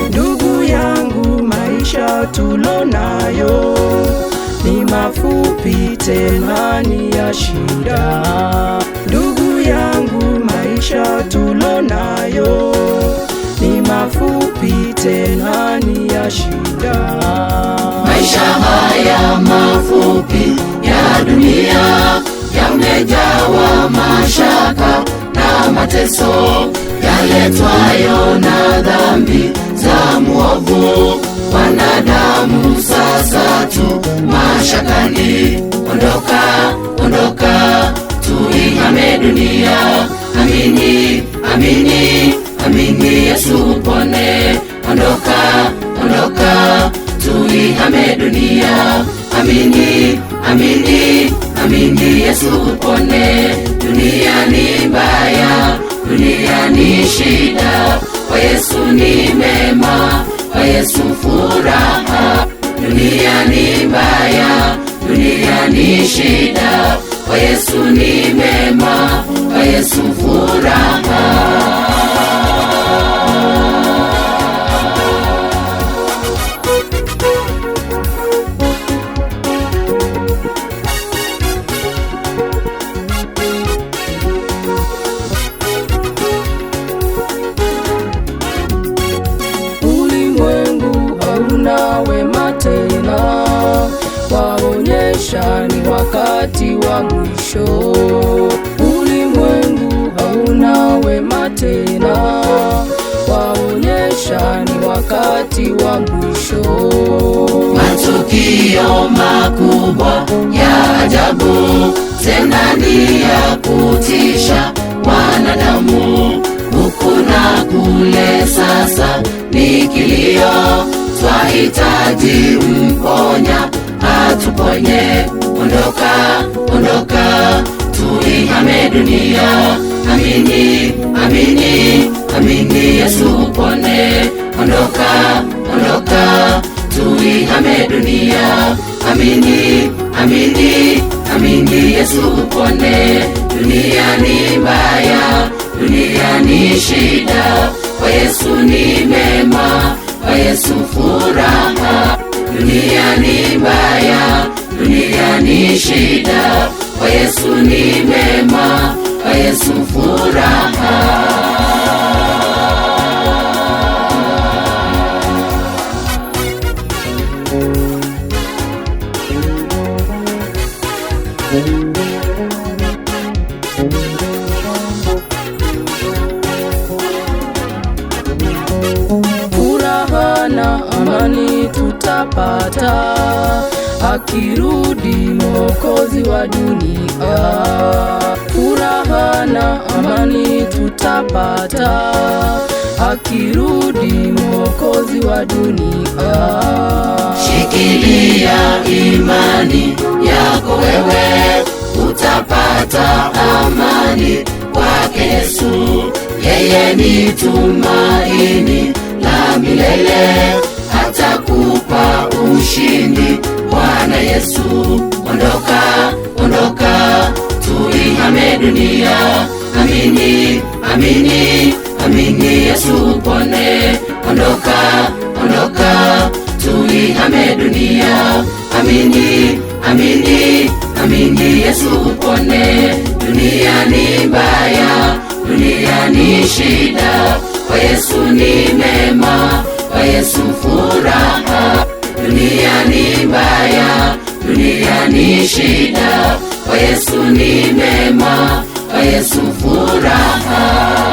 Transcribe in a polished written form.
Ndugu yangu, maisha tulonayo ni mafupi tena ni ya shida. Ndugu yangu, maisha tulonayo ni mafupi tena ni ya shida. Maisha haya mafupi ya dunia yamejawa mashaka na mateso yaletwayo na dhambi za muovu. Wanadamu sasa tu mashakani. Ondoka, ondoka, tuihame dunia. Amini, amini, amini Yesu upone. Ondoka, ondoka, tuihame dunia. Amini, amini, amini Yesu upone. Dunia ni mbaya, dunia ni shida, kwa Yesu ni mema, kwa Yesu furaha. Dunia ni mbaya, dunia ni shida, kwa Yesu ni mema, kwa Yesu furaha. Wema tena, waonyesha ni wakati wa mwisho. Ulimwengu hauna wema tena, waonyesha ni wakati wa mwisho. Matukio makubwa ya ajabu tena ni ya kutisha wanadamu. Huku na kule sasa ni kilio, twahitaji mponya atuponye. Ondoka, ondoka, tuihame dunia. Amini, amini, amini Yesu upone. Ondoka, ondoka, tuihame dunia. Amini, amini, amini Yesu upone. Dunia ni mbaya, dunia ni shida, kwa Yesu ni mema, kwa Yesu furaha. Dunia ni mbaya, dunia ni shida, kwa Yesu ni mema, kwa Yesu furaha. Furaha na amani tutapata akirudi Mwokozi wa dunia. Furaha na amani tutapata akirudi Mwokozi wa dunia. Shikilia imani yako wewe, utapata amani kwake Yesu. Yeye ni tumaini la milele, atakupa ushindi Bwana Yesu. Ondoka, ondoka, tuihame dunia. Amini, amini, amini Yesu upone. Ondoka, ondoka, tuihame dunia. Amini, amini, amini Yesu upone. Dunia ni mbaya, dunia ni shida, kwa Yesu ni mema, kwa Yesu furaha. Dunia ni mbaya, dunia ni shida, kwa Yesu ni mema, kwa Yesu furaha.